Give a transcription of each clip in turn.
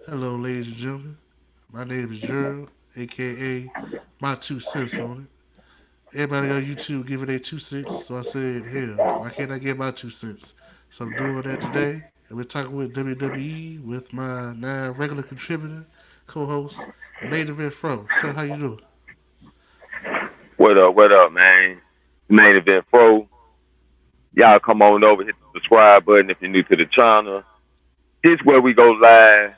Hello, ladies and gentlemen. My name is Gerald, aka My Two Cents on it. Everybody on YouTube giving their 2 cents, so I said, hell, why can't I get my 2 cents? So I'm doing that today, and we're talking with WWE with my now regular contributor, co-host, main event Frow. Sir, how you doing? What up, man? Main event Frow. Y'all come on over, hit the subscribe button if you're new to the channel. This where we go live.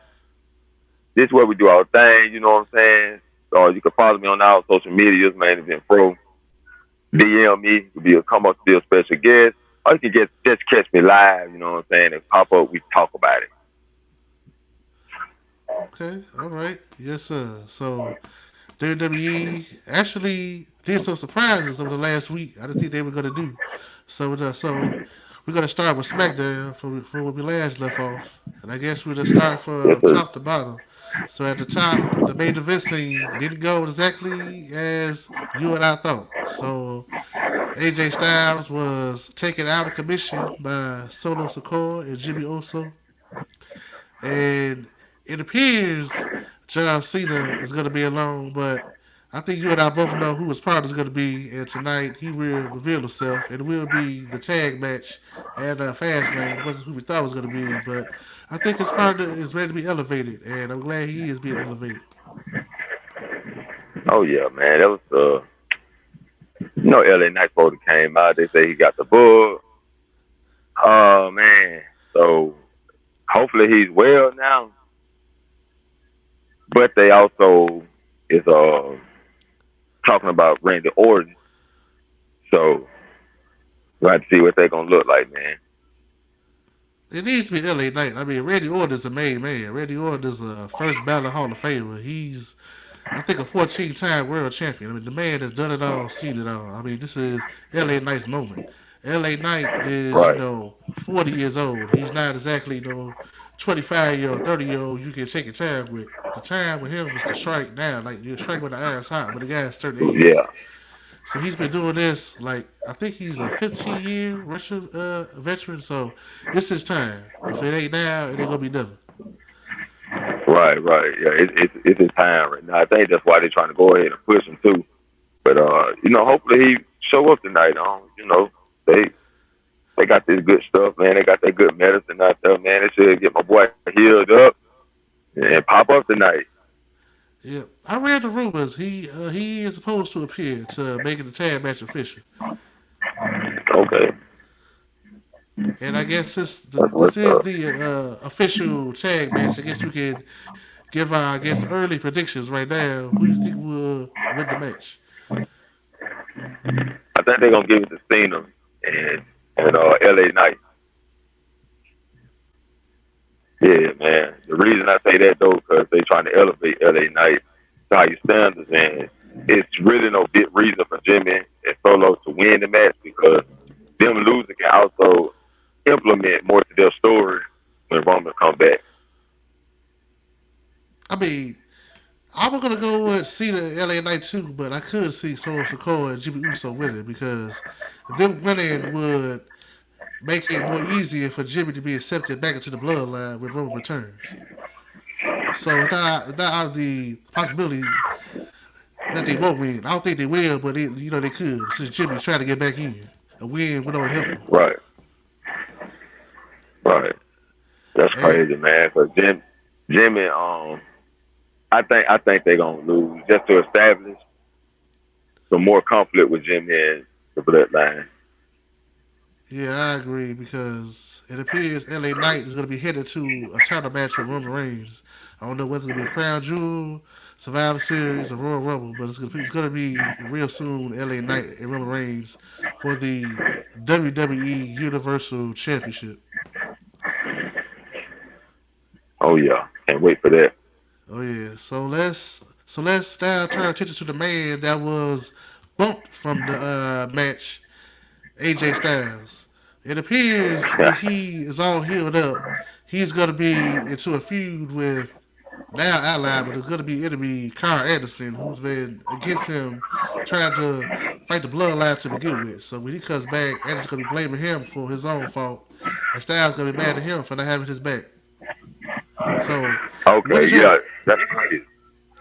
This where we do our thing, you know what I'm saying? You can follow me on all social medias, Main Event Frow. DM me, you can come up to be a special guest. Or you can just catch me live, you know what I'm saying? And pop up, we talk about it. Okay, all right, yes sir. So WWE actually did some surprises over the last week. I didn't think they were gonna do. So we're gonna start with SmackDown for where we last left off, and I guess we'll just start Yes, from sir. top to bottom. So at the top, the main event scene didn't go exactly as you and I thought. So AJ Styles was taken out of commission by Solo Sikoa and Jimmy Uso, and it appears John Cena is going to be alone, but I think you and I both know who his partner is going to be, and tonight he will reveal himself, and it will be the tag match at Fastlane. It wasn't who we thought it was going to be, but I think his partner is ready to be elevated, and I'm glad he is being elevated. Oh yeah, man. That was LA Knight Pro came out. They say he got the bug. Oh man. So hopefully he's well now. But they also is talking about Randy Orton. So we'll have to see what they're gonna look like, man. It needs to be LA Knight. I mean, Randy Orton is a main man. Randy Orton is a first ballot Hall of Famer. He's I think a 14-time world champion. I mean, the man has done it all, seen it all. I mean, this is LA Knight's moment. LA Knight is, Right. 40 years old. He's not exactly, 25-year-old, 30-year-old you can take your time with. The time with him is to strike now. Like, you strike when the iron's hot, but the guy's 30 age. Yeah. So he's been doing this, like, I think he's a 15-year veteran. So it's his time. If it ain't now, it ain't going to be never. Right. Right. Yeah. It's his time right now. I think that's why they're trying to go ahead and push him too. But hopefully he show up tonight. They got this good stuff, man. They got that good medicine out there, man. They should get my boy healed up and pop up tonight. Yeah, I read the rumors. He is supposed to appear to make the tag match official, Okay. and I guess That's this what's is up. the official tag match. I guess we can give our early predictions right now. Who do you think will win the match? I think they're gonna give it to Cena and LA Knight. Yeah, man. The reason I say that though, because they trying to elevate LA Knight to higher standards, and it's really no big reason for Jimmy and Solo to win the match because them losing can also implement more to their story when Roman come back. I mean, I'm gonna go with Cena and LA Knight too, but I could see Solo Sikoa and Jimmy Uso winning because them winning would make it more easier for Jimmy to be accepted back into the bloodline when Roman returns. So it's not out of the possibility that they won't win. I don't think they will, but they could. Since Jimmy's trying to get back in, a win would only help him. Right, right. That's And crazy, man. Cause Jimmy, I think they're gonna lose just to establish some more conflict with Jimmy and the bloodline. yeah, I agree because it appears LA Knight is going to be headed to a title match with Roman Reigns. I don't know whether it's going to be a Crown Jewel, Survivor Series, or Royal Rumble, but it's going to be real soon. LA Knight and Roman Reigns for the WWE Universal Championship. Oh yeah, can't wait for that. Oh yeah. So let's now turn our attention to the man that was bumped from the match, AJ Styles. It appears when Yeah. he is all healed up, he's gonna be into a feud with now ally, but it's gonna be enemy Carl Anderson, who's been against him, trying to fight the bloodline to begin with. So when he comes back, Anderson's gonna be blaming him for his own fault, and Styles gonna be mad at him for not having his back. So, what Okay, is yeah, your that's crazy.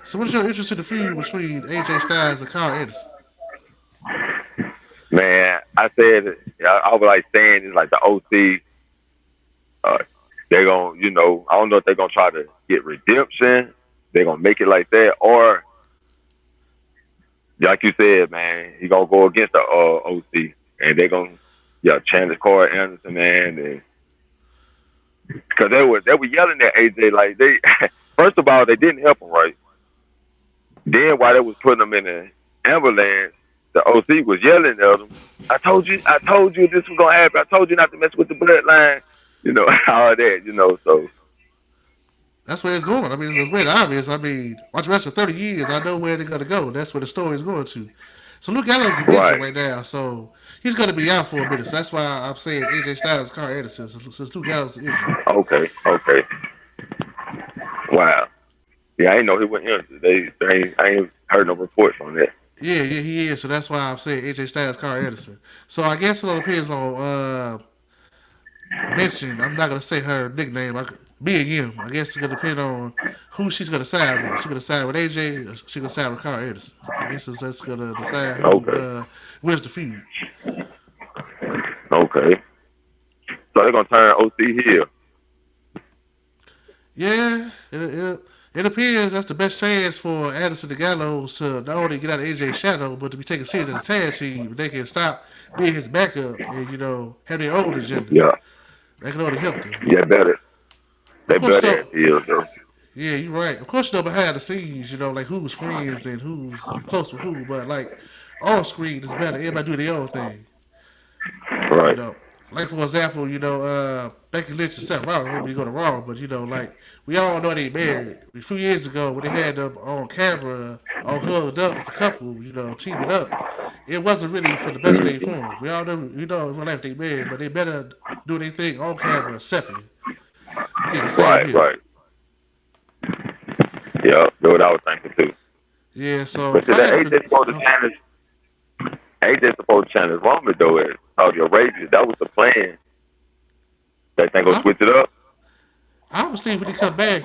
so what is your interest in the feud between AJ Styles and Carl Anderson? Man, I said I was like saying it's like the OC. Uh, they're gonna, I don't know if they're gonna try to get redemption. They're gonna make it like that, or like you said, man, he gonna go against the OC, and they're gonna, yeah, challenge Corey Anderson, man, and because they were yelling at AJ like they, first of all, they didn't help him right. Then while they was putting him in an ambulance, the OC was yelling at him. I told you this was gonna happen. I told you not to mess with the bloodline, all that, So That's where it's going. I mean, it's very obvious. I mean, watch the rest of 30 years, I know where they're going to go. That's where the story is going to. So Luke Gallows is injured right, right now, so he's going to be out for a minute. So that's why I'm saying AJ Styles, Carl Anderson, since Luke Gallows is injured. okay, okay, wow. Yeah, I didn't know he went injured. I ain't heard no reports on that. Yeah, yeah, he is. So that's why I'm saying AJ Styles, Carl Anderson. So I guess it all depends on mention. I'm not gonna say her nickname. Me and you. I guess it's gonna depend on who she's gonna side with. She's gonna side with AJ. Or she's gonna side with Carl Anderson. I guess that's gonna decide who Okay, wins the feud. okay. So they're gonna turn OC heel. Yeah, it appears that's the best chance for Anderson and Gallows to not only get out of AJ's shadow, but to be taken serious as a tag team. They can stop being his backup and have their own agenda. Yeah, That can only help them. yeah, better. Of They course, better as though. heels though. Yeah, you're right. Of course, behind the scenes, like who's friends and who's close with who, but like on screen is better. Everybody do their own thing. You Right, know, like for example, Becky Lynch and Seth Rollins. I hope you go to Raw, but like we all know they married. A few years ago, when they had them on camera, all hugged up as a couple, teaming up, it wasn't really for the best thing for them. We all know, in real life they married, but they better do their thing on camera separately. I think the same right, here. right. Yeah, that's what I was thinking too. Yeah, so But see, that finally, AJ supposed to challenge. AJ supposed to challenge Roman though at Saudi Arabia. That was the plan. They think gonna I, switch it up. I was thinking when he come back,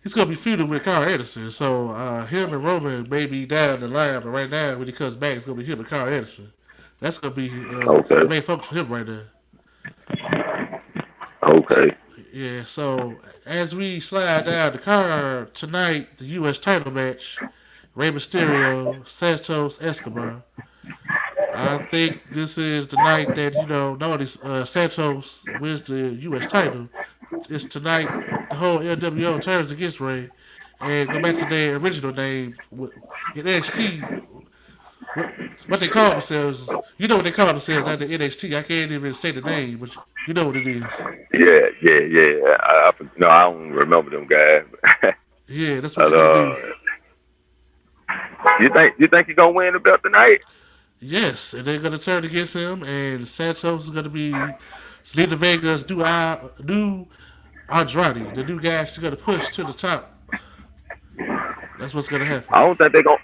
he's gonna be feuding with Carl Anderson. So him and Roman may be down the line, but right now when he comes back, it's gonna be him and Carl Anderson. That's gonna be the Okay, main focus for him right now. okay, Yeah. So as we slide down the card tonight, the U.S. title match: Rey Mysterio, Santos Escobar. I think this is the night that not only Santos wins the U.S. title. It's tonight the whole LWO turns against Ray and go back to their original name in NXT. What they call themselves? You know what they call themselves? Not the NXT. I can't even say the name, but you know what it is. yeah, yeah, yeah. No, I don't remember them guys. Yeah, that's what they're But, gonna do. you think he gonna win the belt tonight? Yes, and they're gonna turn against him, and Santos is gonna be Selena Vega's new Andrade, the new guy she's gonna push to the top. That's what's gonna happen. I don't think they gonna.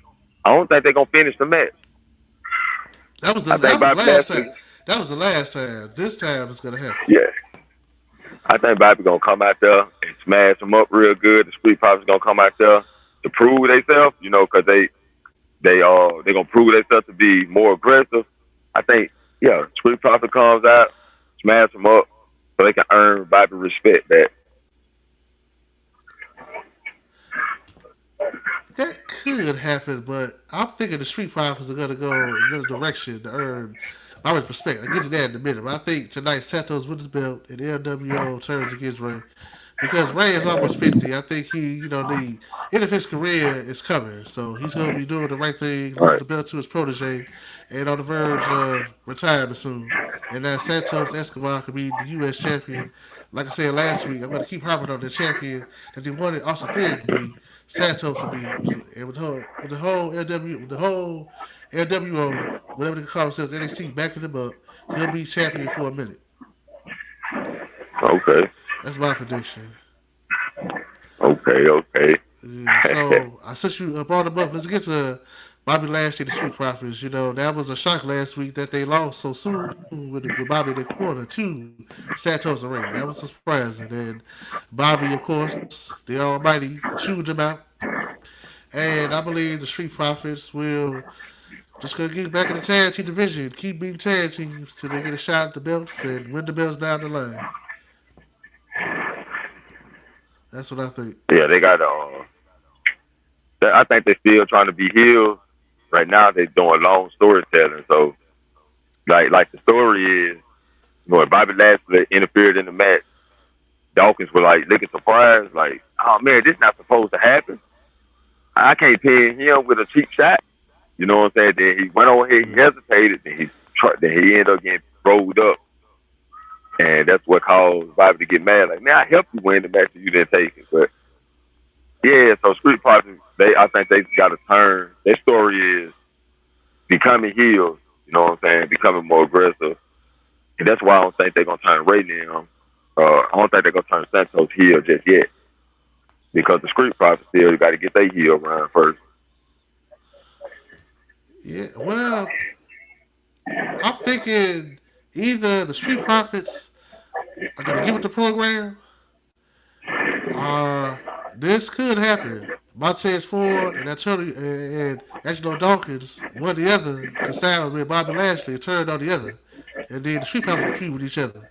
I don't think they're gonna finish the match. I think That was the Bobby last time. Lashley. That was the last time. This time it's gonna happen. Yeah, I think Bobby gonna come out there and smash them up real good. The Street Profits gonna come out there to prove themselves, because they gonna prove themselves to be more aggressive. I think, yeah, Street Profit comes out, smash them up, so they can earn Bobby respect back. That could happen, but I'm thinking the Street Profits are gonna go another direction to earn my respect. I'll get to that in a minute. But I think tonight Santos wins his belt and LWO turns against Ray. Because Ray is almost 50. I think he, the end of his career is coming. So he's going to be doing the right thing, All losing right. the belt to his protege, and on the verge of retirement soon. And that Santos Escobar could be the U.S. champion. Like I said last week, I'm going to keep harping on the champion that they wanted Austin Theory to be. Santos would be. And with the whole LWO, whatever they call themselves, NXT backing him up, he'll be champion for a minute. Okay. That's my prediction. Okay. Okay. Yeah, so since you brought him up, let's get to Bobby Lashley, the Street Profits. That was a shock last week that they lost so soon with Bobby in the corner to Santos and Ray. That was surprising. And Bobby, of course, the Almighty, chewed him out. And I believe the Street Profits will just gonna get back in the tag team division, keep beating tag teams till they get a shot at the belts and win the belts down the line. That's what I think. Yeah, they got. I think they're still trying to be healed. Right now, they're doing long storytelling. So, like the story is, when Bobby Lashley interfered in the match, Dawkins was like looking surprised, like, "Oh man, this not supposed to happen. I can't pin him with a cheap shot." You know what I'm saying? Then he went on here, he hesitated, then he ended up getting rolled up, and that's what caused Bobby to get mad. Like, man, I helped you win the match, and you didn't take it. But yeah, so Street Profits, I think they got to turn. Their story is becoming healed. You know what I'm saying? Becoming more aggressive, and that's why I don't think they're gonna turn Ray down. I don't think they're gonna turn Santos heel just yet because the Street Profits still got to get their heel run first. Yeah, well, I'm thinking either the Street Profits are gonna give it the program, or this could happen. Montez Ford and Antonio and Angelo Dawkins, one or the other, could side with Bobby Lashley and turn on the other, and then the Street Profits will feud with each other.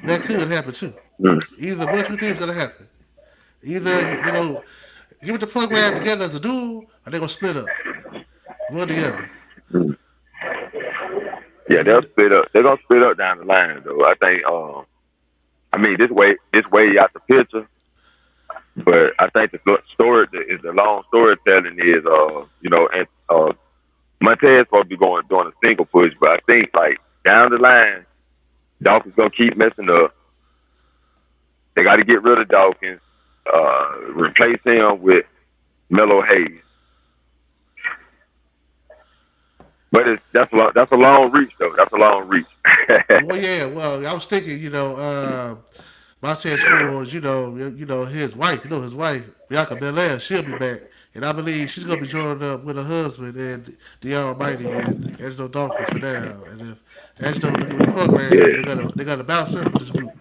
That could happen too. Mm, Either one or two things gonna happen. Either they're gonna give it the program together as a duo, or they're gonna split up. One or the other. mm. Yeah, And They're gonna split up down the line, though. I think. I mean, this way out the picture. But I think the story is the long storytelling is, and Montez supposed to be going doing a single push, but I think like down the line, Dawkins gonna keep messing up. They got to get rid of Dawkins, replace him with Mellow Hayes. But that's a long reach though. That's a long reach. well, yeah, well, I was thinking, Montez Ford, his wife, Bianca Belair, she'll be back. And I believe she's gonna be joining up with her husband and the Almighty and Angelo Dawkins for now. And if Angelo don't give it a program, Yeah. they're gonna bounce her from this group.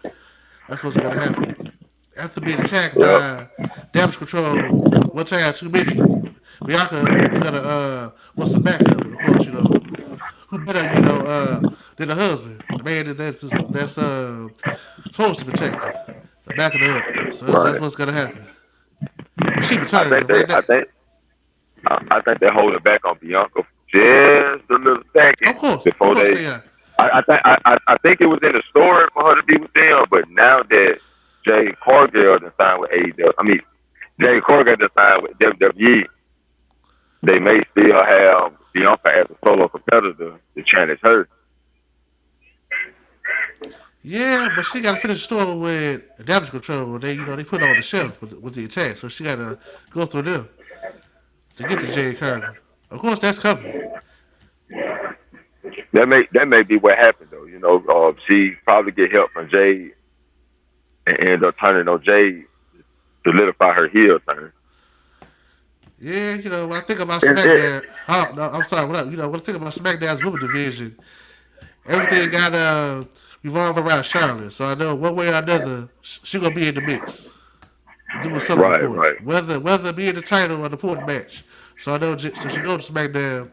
That's what's gonna happen. After being attacked Yep. by Damage Control one time too many, Bianca is gonna want some backup. And of course, who better, than the husband, the man that's supposed to protect her, backing her up. So that's Right. what's gonna happen. But she I think returned they. right now. I think they're holding back on Bianca just a little second Of before course they. they are. I think it was in the story for her to be with them, but now that Jay Cargill done signed with AEW, I mean Jay Cargill done signed with WWE, they may still have Bianca as a solo competitor to challenge her. Yeah, but she got to finish the story with damage control. They put her on the shelf with the attack, so she got to go through them to get to Jay Cargill. Of course, that's coming. That may be what happened though. She probably get help from Jay and end up turning on Jay to solidify her heel turn. Yeah, when I think about It, SmackDown, oh no, I'm sorry. When I think about SmackDown's women division, everything got revolve around Charlotte. So I know one way or another, she gonna be in the mix, doing something right, important, right. whether it be in the title or an important match. So I know, so she goes to SmackDown.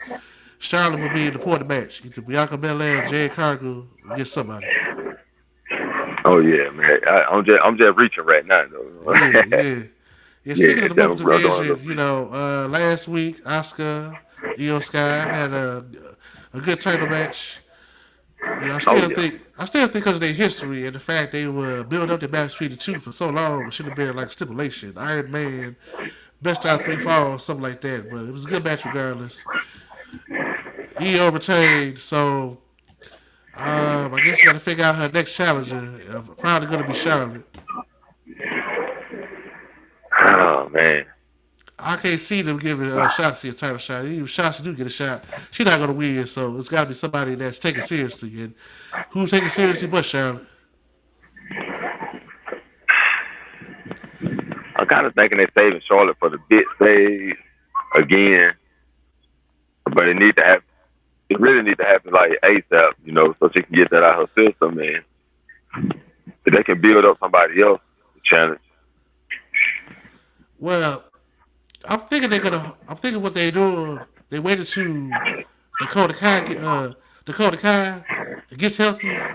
Charlotte will be in the important match. Either Bianca Belair, Jade Cargill, will get somebody. Oh yeah, man. I'm just reaching right now though. Yeah, yeah. Yeah, speaking of Yeah, the women's them brother on division, last week Asuka, Io Sky had a good title match. Oh yeah. I still think because of their history and the fact they were building up the match between the two for so long, it should have been like stipulation. Iron Man, best out of three falls, something like that. But it was a good match regardless. Io retained, so I guess we got to figure out her next challenger. Probably going to be Charlotte. Oh man. I can't see them giving Shotzi a title shot. Even if Shotzi do get a shot, she's not going to win. So it's got to be somebody that's taken seriously. And who's taking seriously but Charlotte? I'm kind of thinking they're saving Charlotte for the big stage again. But it need to happen. It really need to happen like ASAP, so she can get that out of her system, and so they can build up somebody else to challenge. Well, I'm thinking they're gonna. I'm thinking what they doing. They waited to Dakota Kai. Dakota Kai gets healthy,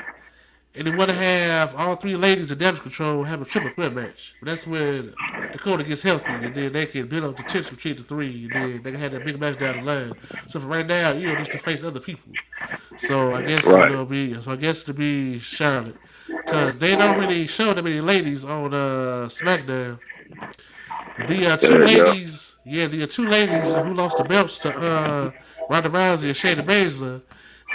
and they want to have all three ladies in damage control have a triple threat match. But that's when Dakota gets healthy, and then they can build up the tension between the three, and then they can have that big match down the line. So for right now, needs to face other people. So I guess Right. be. So I guess to be Charlotte, because they don't really show that many ladies on SmackDown. The two Yeah. ladies, yeah, the two ladies who lost the belts to Ronda Rousey and Shayna Baszler,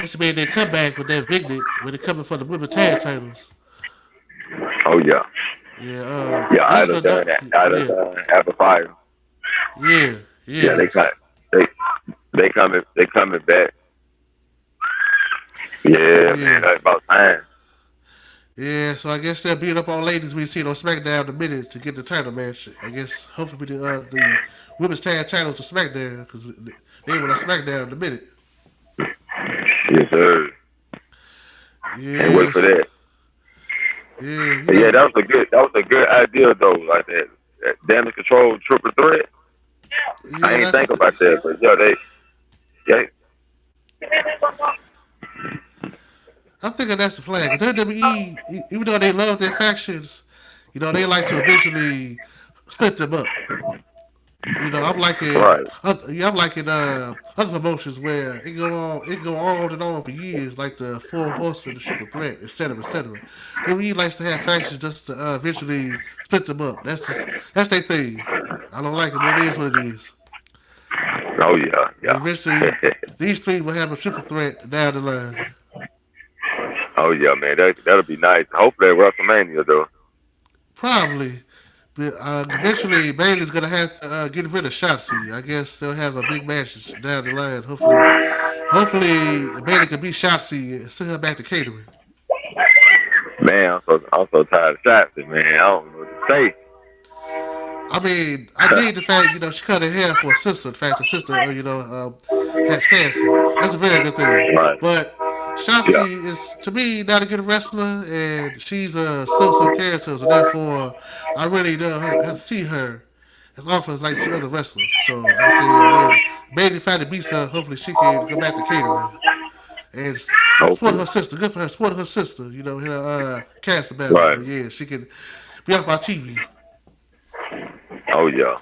just made their comeback with that Vignette when they're coming for the women's tag titles. Oh yeah. Yeah, Yeah, I done Lesnar, done that. I done yeah, done after fire. yeah, Yeah, yes, they they coming back. Yeah, man, yeah, that's about time. yeah. So I guess they'll beat up on ladies we seen on SmackDown in a minute to get the title match. I guess hopefully the women's tag titles to SmackDown because they were on SmackDown in a minute. Yes, sir. Can't wait for Yes, that. yeah, But yeah, that was a good idea though. Like that damage control triple threat. I yeah. ain't think about that, but yeah, yeah, I'm thinking that's the plan. Because WWE, even though they love their factions, they like to eventually split them up. I'm liking, right. I'm liking other promotions where it go on and on for years, like the Four Horsemen, the Triple Threat, etc., etc. WWE likes to have factions just to eventually split them up. That's their thing. I don't like it, but it is what it is. Oh yeah, And yeah. eventually, these three will have a triple threat down the line. Oh yeah, man. That'll be nice. Hopefully at WrestleMania though. Probably. But eventually, Bailey's gonna have to get rid of Shotzi. I guess they'll have a big match down the line. Hopefully Bailey can beat Shotzi and send her back to catering. Man, I'm so tired of shots, man. I don't know what to say. I mean, I dig the fact she cut her hair for her sister. The fact her sister has cancer. That's a very good thing. Right. But Yeah. Shotzi is to me not a good wrestler, and she's a so-so character. So therefore, I really don't have to see her as often as like see other wrestlers. So I'm saying when Bailey finally beats her, hopefully she can go back to catering and support Hopefully. her sister. Good for her, support her sister. In a cancer battle. Right. But yeah, she can be off our TV. Oh yeah.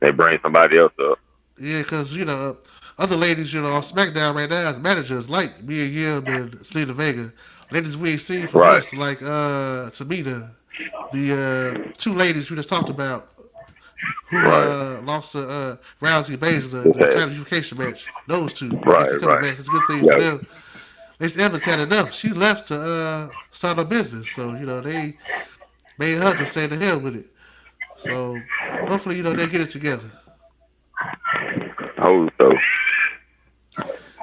They bring somebody else up. Yeah, because other ladies on SmackDown right now as managers like Mia Yim and Selena Vega. Ladies we ain't seen for Right. months like Tamina, the two ladies we just talked about who Right. lost to Rousey Baszler the Okay. title unification match. Those two, I guess Right. they're coming Right. back. It's a good thing for Yeah. them. Lacey Evans had enough. She left to start her business, so they made her just say the hell with it. So hopefully they get it together. Oh, so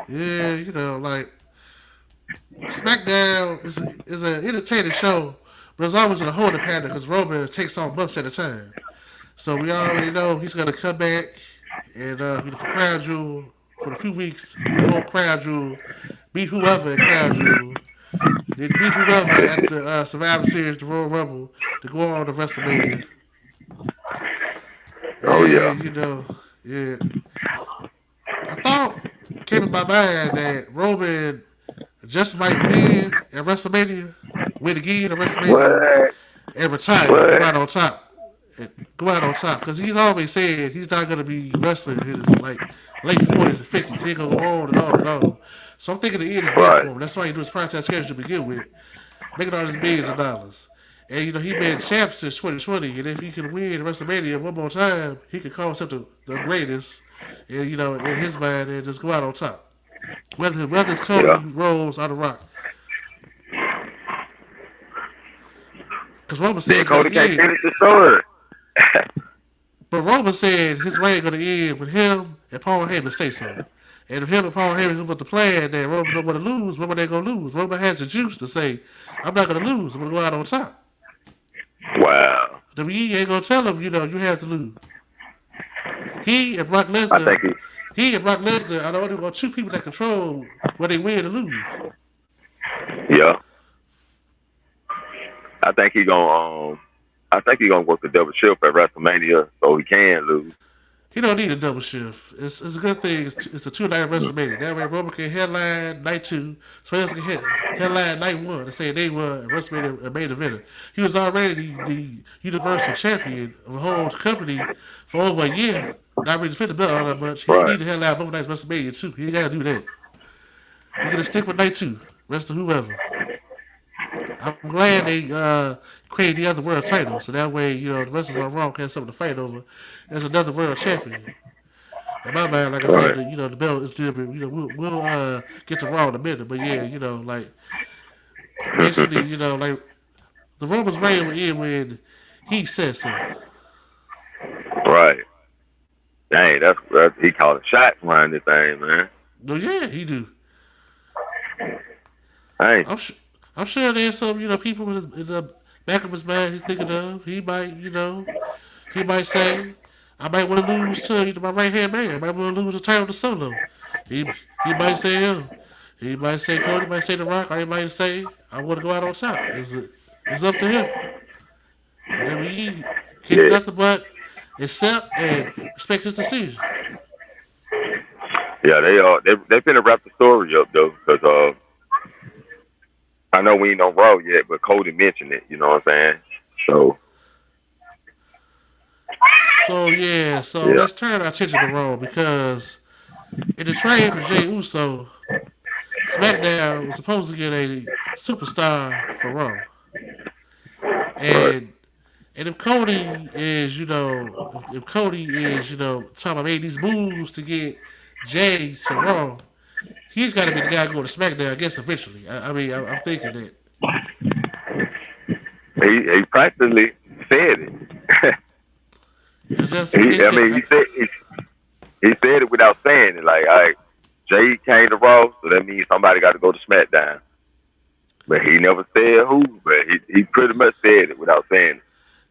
Yeah, like SmackDown is an entertaining show, but it's always in a holding pattern because Roman takes on months at a time. So we already know he's gonna come back and for Crown Jewel for a few weeks, promote Crown Jewel, beat whoever at Crown Jewel, then beat whoever at the Survivor Series, the Royal Rumble, to go on to WrestleMania. oh yeah. And yeah, I thought came in my mind that Roman just might win at WrestleMania, win again at WrestleMania, What? and retire, go What? out on top. Go out on top because he's always said he's not gonna be wrestling in his like late 40s and 50s. He ain't gonna go on and on and on. So I'm thinking the end is near Right. for him. That's why he do his prime time schedule to begin with, making all these millions of dollars. And he been champ since 2020, and if he can win WrestleMania one more time, he can call himself the greatest. And in his mind, and just go out on top. Whether it's Cody Yeah. Rhodes or The Rock, because Roman said Then it's gonna Cody can't end. finish the story. But Roman said his reign gonna end with him and Paul Heyman say so. And if him and Paul Heyman put the plan that Roman don't want to lose, Roman ain't gonna lose. Roman has the juice to say, I'm not gonna lose. I'm gonna go out on top. Wow. WWE ain't gonna tell him, you have to lose. He and Brock I Lesnar, think he. He and Brock Lesnar are the only two people that control where they win or lose. Yeah, I think he gonna I think he gonna work the double shift at WrestleMania so he can lose. He don't need a double shift. It's a good thing. It's a 2 night WrestleMania. That way Roman can headline night two. So else can headline night one and say they were WrestleMania a main eventer. He was already the Universal Champion of the whole company for over a year. Not really fit the belt all that much. He Right. need to headline both nights WrestleMania too. He ain't gotta do that. He gonna stick with night two. Rest of whoever. I'm glad they created the other world title, so that way the wrestlers on Raw can have something to fight over. There's another world champion. In my mind, like I said, Right. the belt is still, we'll get to Raw in a minute, but yeah, like basically, like the Roman's reign would end when he said so. Right. Dang, that's he called shots around this thing, man. No, yeah, he do. Hey, I'm sure. I'm sure there's some, people in the back of his mind he's thinking of. He might, he might say, I might want to lose to my right hand man. I might want to lose the title to Solo. He might say him. He might say Cody. He might say The Rock. Or he might say I want to go out on top. It's up to him. And then we can't do yeah, nothing but accept and respect his decision. yeah, they finna wrap the story up though, because I know we ain't on Raw yet, but Cody mentioned it. You know what I'm saying? So So yeah, so yeah, let's turn our attention to Raw because in the trade for Jay Uso, SmackDown was supposed to get a superstar for Raw, right, and if Cody is if Cody is talking about making these moves to get Jay to Raw, he's got to be the guy going to SmackDown. I guess eventually. I mean, I'm thinking that. he practically said it. It's just what they I said. mean, he said it without saying it. Like, all right, Jay came to Raw, so that means somebody got to go to SmackDown. But he never said who. But he pretty much said it without saying it.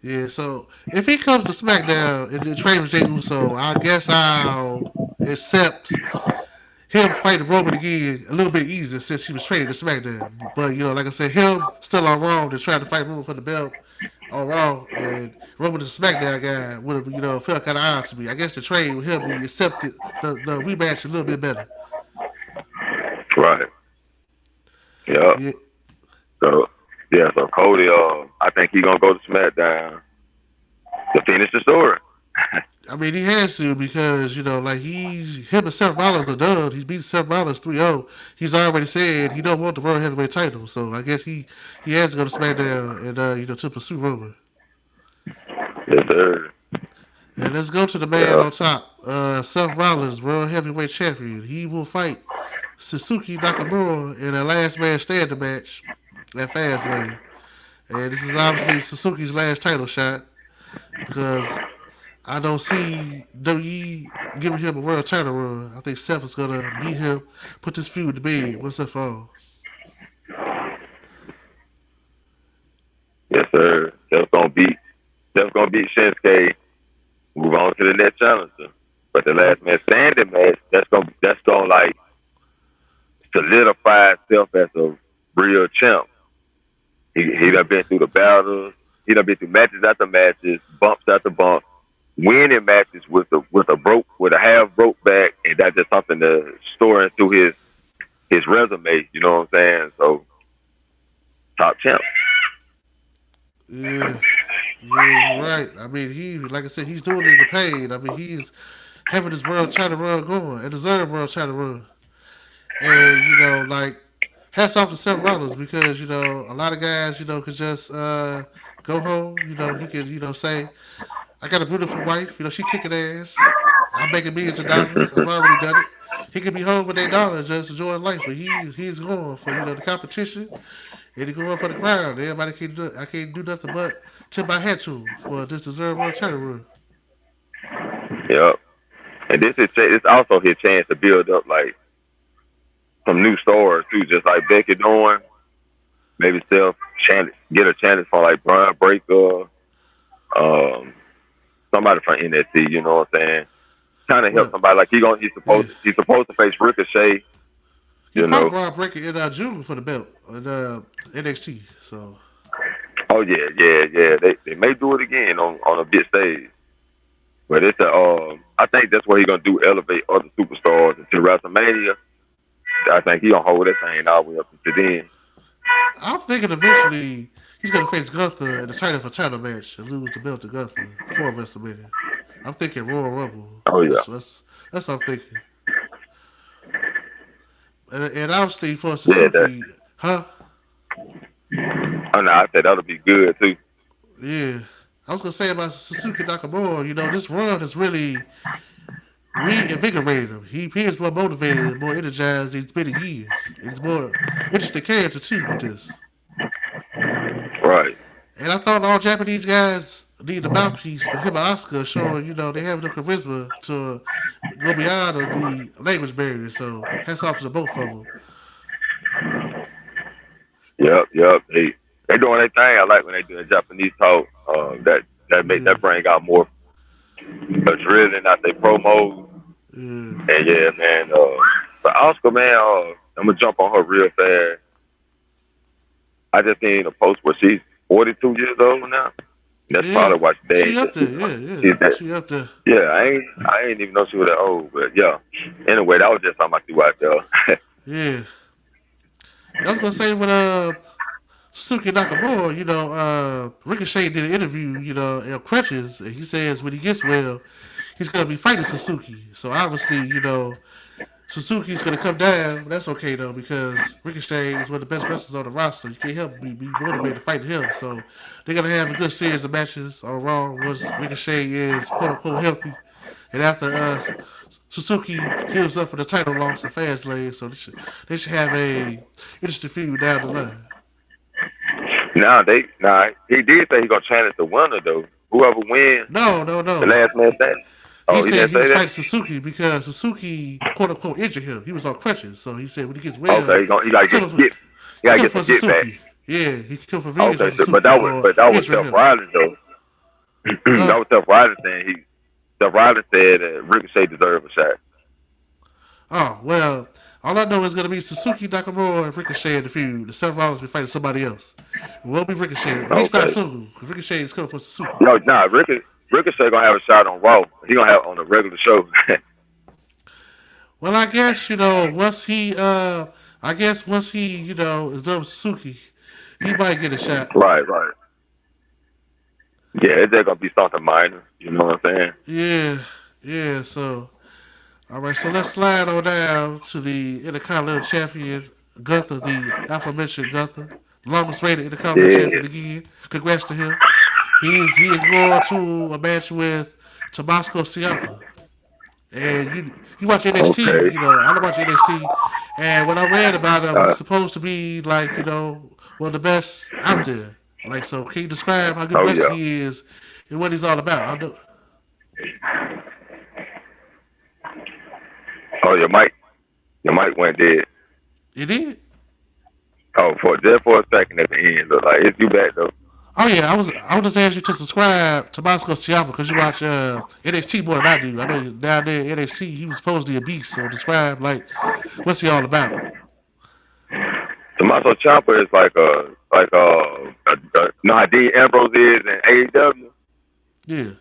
Yeah, so if he comes to SmackDown and the trade with Jey Uso, I guess I'll accept him fighting Roman again a little bit easier since he was traded to SmackDown. But like I said, him still on Raw to try to fight Roman for the belt on Raw, and Roman is a SmackDown guy would have felt kind of odd to me. I guess the trade with him be accepted the rematch a little bit better. Right. Yeah. Yeah, So so Cody, I think he gonna go to SmackDown to finish the story. I mean, he has to because like him and Seth Rollins are done. He's beat Seth Rollins 3-0. He's already said he don't want the World Heavyweight title, so I guess he has to go to SmackDown and to pursue Roman. Yes, sir. And let's go to the man Yeah. on top, Seth Rollins, World Heavyweight Champion. He will fight Suzuki Nakamura in a last man standing match at Fastlane. And this is obviously Suzuki's last title shot because I don't see WWE giving him a world title run. I think Seth is gonna beat him, put this feud to bed once and for all. Yes, sir. Steph's gonna beat Shinsuke. Move on to the next challenger. But the Yeah, last man standing match, that's gonna like solidify itself as a real champ. He yeah, done been through the battles. He done been through matches after matches, bumps after bumps, winning matches with a half broke back, and that's just something to store into his resume. You know what I'm saying? So top champ. yeah, you're right. I mean, like I said, he's doing it in the pain. I mean, he's having his world title run going, and deserved world title run. And like hats off to Seth Rollins because a lot of guys could just go home. He could say I got a beautiful wife. She kicking ass. I'm making millions of dollars. I've already done it. He could be home with their daughter just enjoying life, but he's going for the competition and he's going for the crown. Everybody can't do. I can't do nothing but tip my hat to him for this deserved world title run. Yep. And it's also his chance to build up like some new stars too, just like Becky doing. Maybe still get a chance for like Brian Breaker, um, somebody from NXT. You know what I'm saying? kind of help Well, somebody. Like yeah. he's supposed to face Ricochet. He You fought know. Rob Breaker in June for the belt in NXT. So Oh yeah, yeah, yeah. They may do it again on a big stage, but it's a I think that's what he's gonna do. Elevate other superstars into WrestleMania. I think he gonna hold that thing all the way up to then. I'm thinking eventually he's gonna face Gunther in the title for title match and lose the belt to Gunther before WrestleMania. I'm thinking Royal Rumble. Oh yeah, That's what I'm thinking. And obviously for yeah. That. Suzuki, huh? Oh no, I said that'll be good too. Yeah. I was gonna say about Suzuki Nakamura, this run has really reinvigorated him. He is more motivated and more energized than he's been in years. And he's more interesting character too with this. Right. And I thought all Japanese guys need a mouthpiece, but him and Oscar showing, they have enough charisma to go beyond the language barrier. So hats off to the both of them. Yep, yep. They doing their thing. I like when they do the Japanese talk. That Yeah, bring out more drilling out their promos. yeah, And yeah, man. But Oscar, man, I'm gonna jump on her real fast. I just seen a post where she's 42 years old now. That's yeah. probably why she She ain't up just there. too much. Yeah, yeah. She's that. She up there. Yeah, I ain't even know she was that old, but yeah. Anyway, that was just something I threw out there. Yeah. I was gonna say when Suzuki Nakamura, Ricochet did an interview, in Crutches, and he says when he gets well, he's gonna be fighting Suzuki. So obviously, Suzuki's gonna come down. But that's okay though because Ricochet is one of the best wrestlers on the roster. You can't help but be motivated to fight him. So they're gonna have a good series of matches on Raw once Ricochet is quote unquote healthy, and after Suzuki heals up for the title loss in Fastlane. So they should have a interesting feud down the line. He did say he gonna challenge the winner though. Whoever wins, No, no, the no. last man standing. He Oh, he said didn't he say was that. fighting Suzuki because Suzuki quote unquote injured him. He was on crutches. So he said when he gets Okay, well, he gotta he's get coming for get he he's gotta coming get for some get back. Suzuki. Yeah, he killed for revenge Okay, on so, but Suzuki for that was injuring Seth him. Rollins though. Huh? That was Seth Rollins saying Seth Rollins said that Ricochet deserved a shot. Oh well, all I know is gonna be Suzuki, Nakamura, and Ricochet in the feud. The Seth Rollins be fighting somebody else. It won't be Ricochet. At least not Okay. soon. Because Ricochet is coming for Suzuki. No, nah, Ricochet gonna have a shot on Raw. He gonna have on a regular show. Well, I guess once he is done with Suzuki, he might get a shot. Right, right. Yeah, it's just gonna be something minor. You know what I'm saying? Yeah, yeah. So all right, so let's slide on down to the Intercontinental Champion, Gunther, the aforementioned Gunther, longest reigning Intercontinental Yeah. Champion again. Congrats to him. He is going to a match with Tommaso Ciampa. And you watch NXT, Okay. I don't watch NXT, and when I read about him, Uh, he's supposed to be like one of the best out there. Like, so can you describe how good a oh wrestler yeah. he is and what he's all about? I know Oh your mic went dead. you did. Oh, for just for a second at the end, look like it's you back though. Oh yeah, I was just asking you to subscribe to Moscow Ciampa because you watch NXT more than I do. I know down there in NXT he was supposedly a beast. So describe like what's he all about? Tommaso Ciampa is you know how Dean Ambrose is in AEW. Yeah.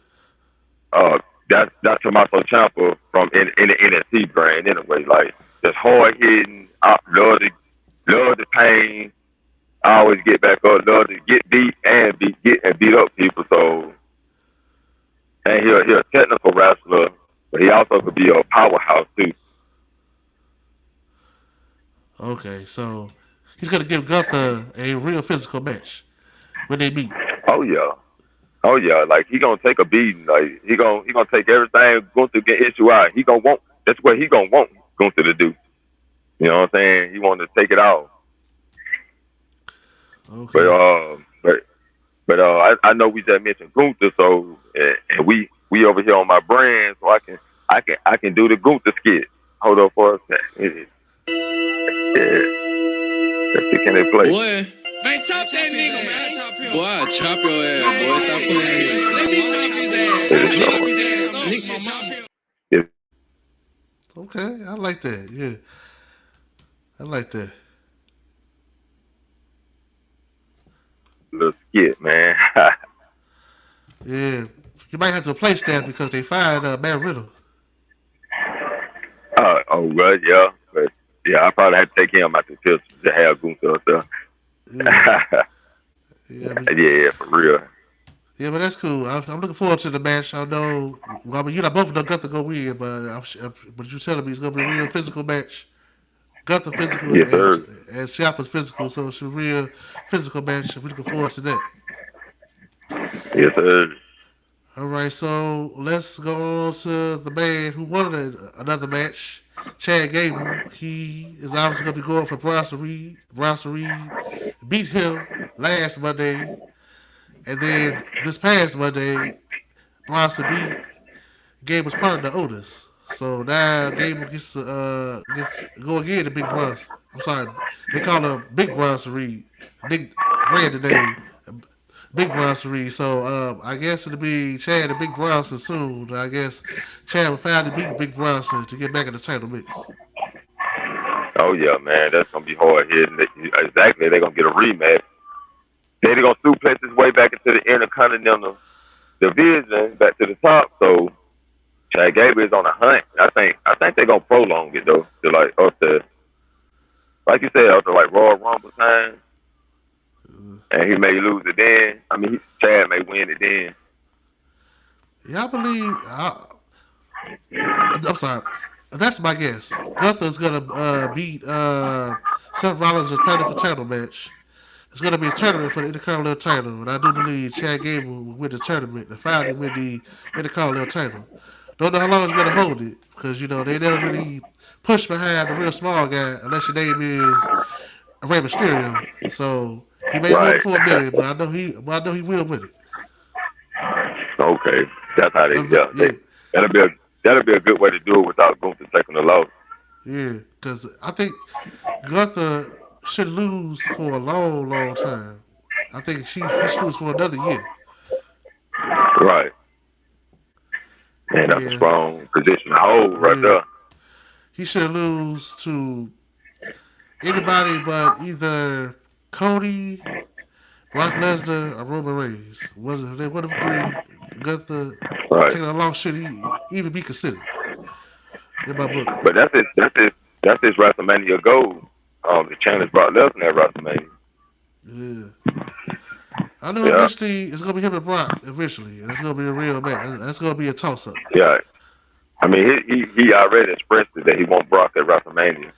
Uh, that's Tommaso Ciampa from in the NXT brand anyway. Like just hard hitting, love the pain. I always get back up, love to get beat and beat up people. So and he's a technical wrestler, but he also could be a powerhouse too. Okay, so he's gonna give Gunther a real physical match when they meet. Oh yeah. Oh yeah, like he gonna take a beating. Like he gonna take everything Gunther get issue out. He gonna want that's what he gonna want Gunther to do. You know what I'm saying? He wanted to take it out. But Okay. I know we just mentioned Gunther, so and we over here on my brand, so I can do the Gunther skit. Hold up for a second. Yeah, let's see, can they play? Boy, man, chop that nigga, man. Chop him. Boy, I chop your ass, boy. Stop playing. Let me chop his ass. Let me chop his ass. Lick my mama. Okay, I like that. Yeah, I like that. Little skit, man. Yeah, you might have to replace that because they fired Matt Riddle. Oh, well, yeah. But, yeah, I probably had to take him out the picture to have Gunther up Yeah, there. yeah, Yeah, for real. yeah, but that's cool. I'm looking forward to the match. I know. Well, I mean, you know, both of them Gunther go win, but you telling me it's gonna be a real physical match. Gunther physical Yes, sir. and Ciampa's physical, so it's a real physical match. We're looking forward to that. Yes, sir. All right, so let's go on to the man who won another match, Chad Gable. He is obviously going to be going for Bronson Reed. Bronson Reed beat him last Monday, and then this past Monday, Bronson beat Gable's partner Otis. So now Gable gets go again to Big Bronson. I'm sorry, they call him Big Bronson Reed. Big branded name. Big Bronson Reed. So I guess it'll be Chad and Big Bronson soon. I guess Chad will finally beat Big Bronson to get back in the title mix. Oh, yeah, man. That's going to be hard hitting. Exactly. They're going to get a rematch. Then they're going to suplex his way back into the Intercontinental Division, back to the top. So, Chad Gable is on a hunt. I think they're going to prolong it, though, to like up to, like you said, up to like Royal Rumble time. And he may lose it then. I mean, Chad may win it then. Yeah, I believe. I'm sorry. That's my guess. Gunther's gonna beat Seth Rollins in a planet for title match. It's gonna be a tournament for the Intercontinental title, and I do believe Chad Gable will win the tournament and finally win the Intercontinental title. Don't know how long he's gonna hold it because you know they never really push behind the real small guy unless your name is Rey Mysterio. So he may hold it Right. for a minute, but I know he will win it. Okay. That's how they, yeah. Yeah, That'll be a that'll be a good way to do it without Gunther taking the loss. yeah, because I think Gunther should lose for a long, long time. I think he should lose for another year. Right. Man, that's a Yeah, strong position to hold right yeah. there. He should lose to anybody but either Cody, Brock Lesnar, or Roman Reigns. One of the three, Gunther Right. taking a loss should he even be considered in my book. But that's his WrestleMania goal. To challenge Brock Lesnar at WrestleMania. Yeah. I know Yeah. eventually it's gonna be him and Brock eventually, and it's gonna be a real match. That's gonna be a toss up. Yeah. I mean, he already expressed it that he wants Brock at WrestleMania.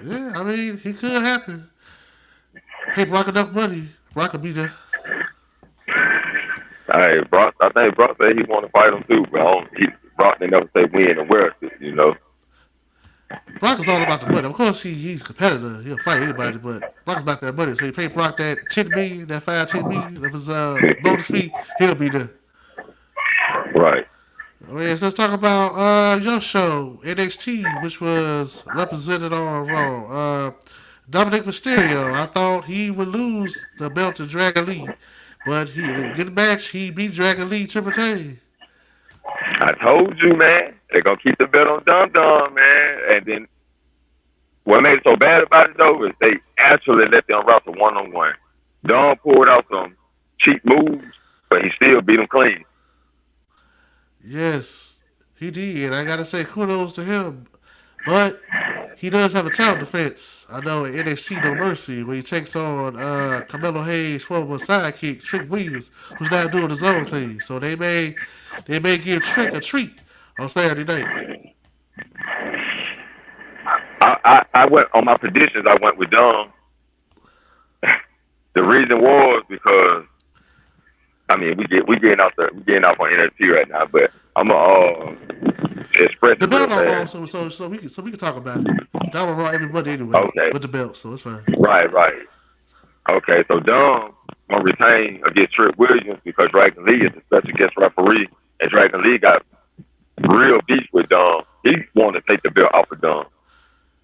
Yeah, I mean, he could happen. Pay Brock enough money, Brock could be there. Hey, Brock. I think Brock said he want to fight him too, but Brock didn't never say when and where. You know. Brock is all about the money. Of course, he's a competitor. He'll fight anybody, but Brock's about that money. So you pay Brock that 10 million, that 5 10 million of his bonus fee, he'll be there. Right. Oh, yeah, so let's talk about your show NXT, which was represented on Raw. Dominic Mysterio. I thought he would lose the belt to Dragon Lee, but he in a good match he beat Dragon Lee to retain. I told you, man. They're gonna keep the bet on Dum Dum, man. And then what made it so bad about it though is they actually let them wrestle 1-on-1. Dom pulled out some cheap moves, but he still beat him clean. Yes, he did. I gotta say kudos to him. But he does have a talent defense. I know in NXT No Mercy when he takes on Carmelo Hayes' former sidekick Trick Williams, who's now doing his own thing. So they may give Trick a treat on Saturday night. I went on my predictions. I went with Dom. The reason was because I mean we getting off on NXT right now, but I'm gonna express The it real belt on Raw, fast. so we can talk about it. That on Raw every Monday anyway Okay, with the belt, so it's fine. right. Okay, so Dom gonna retain against Trick Williams because Dragon Lee is a special guest referee, and Dragon Lee got real beef with Dom. He wanted to take the belt off of Dom,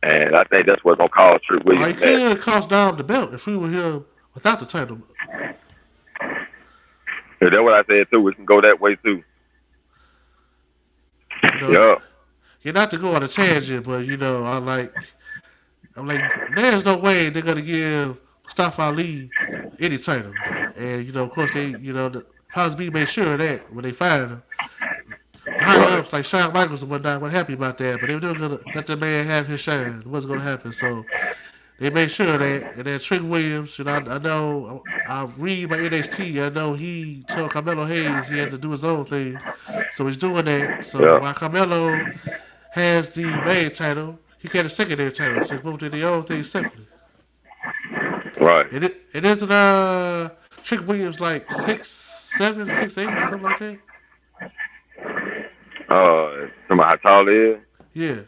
and I think that's what's gonna cause Trick Or he Williams mad. could cost down the belt if we were here without the title. So that's what I said too. We can go that way too. You know, Yeah, not to go on a tangent, but I'm like, there's no way they're gonna give Mustafa Ali any title, and of course the powers be made sure of that when they fired him. The higher Right. ups like Shawn Michaels and whatnot weren't happy about that, but they were gonna let the man have his shine. It wasn't gonna happen, so they made sure of that. And then Trick Williams, I know I read my NXT. I know he told Carmelo Hayes he had to do his own thing, so he's doing that. So Yeah. while Carmelo has the main title, he got a secondary title, so he's moved to the own thing separately. Right. It isn't Trick Williams like 6'7", 6'8", something like that. Somebody how tall he is? Yeah,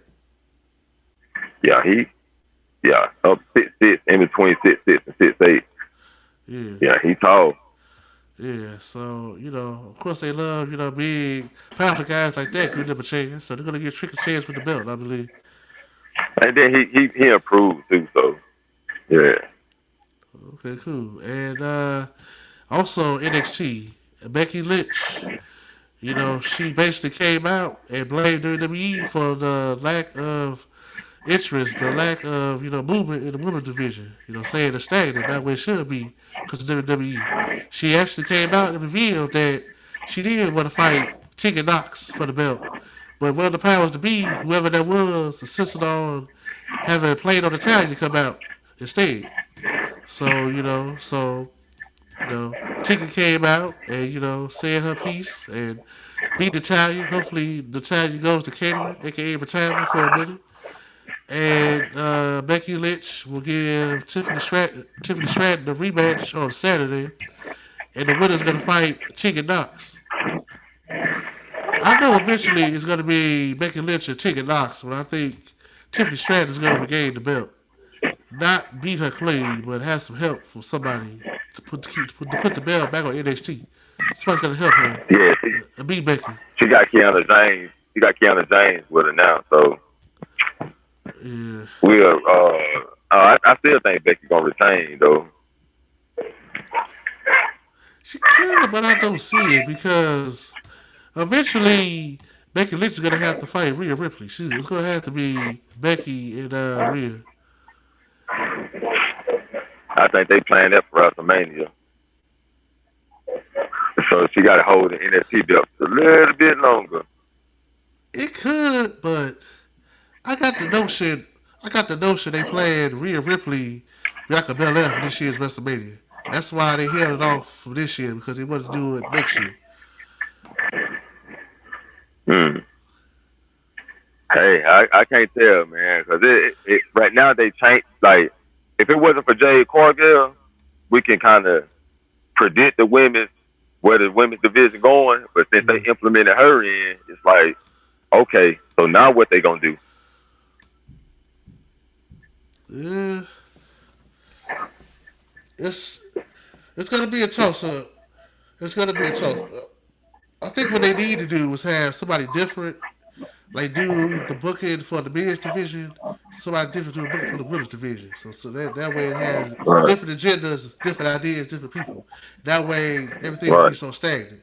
Yeah, up 6'6", in between 6'6" and 6'8". yeah. Yeah, he tall. Yeah, so of course they love big, powerful guys like that giving them a chance. So they're gonna get Trick a chance with the belt, I believe. And then he improved too. So yeah, Okay, cool. And also NXT, Becky Lynch. She basically came out and blamed WWE for the lack of interest, the lack of movement in the women's division. Saying it's stagnant, not where it should be, because of WWE. She actually came out and revealed that she did want to fight Tegan Knox for the belt, but one of the powers to be, whoever that was, insisted on having Plain on Italian come out instead. So Tegan came out and said her piece and beat Natalia. Hopefully Natalia goes to catering, aka retirement for a minute. And Becky Lynch will give Tiffany Stratton a rematch on Saturday, and the winner's gonna fight Tegan Knox. I know eventually it's gonna be Becky Lynch and Tegan Knox, but I think Tiffany Stratton is gonna regain the belt. Not beat her clean, but have some help from somebody to put the belt back on NXT. Somebody's gonna help her yeah. beat Becky. She got Keanu James. She got Keanu James with her now. So Yeah, we'll. I still think Becky gonna retain though. she could, but I don't see it because eventually Becky Lynch is gonna have to fight Rhea Ripley. It's gonna have to be Becky and Rhea. I think they playing that for WrestleMania. So she got to hold the NXT belt a little bit longer. It could, but I got the notion. I got the notion they played Rhea Ripley, Bianca Belair for this year's WrestleMania. That's why they held it off for this year because they wanted to do it next year. Hmm. Hey, I can't tell, man, because right now they change. Like, if it wasn't for Jade Cargill, we can kind of predict the women's where the women's division going. But since they Yeah, implemented her in, it's like, okay, so now what they gonna do? yeah. It's it's gonna be a toss up. It's gonna be a toss up. I think what they need to do is have somebody different, like do the booking for the men's division, somebody different do the booking for the women's division. So that way it has Right, different agendas, different ideas, different people. That way everything won't be right. so stagnant.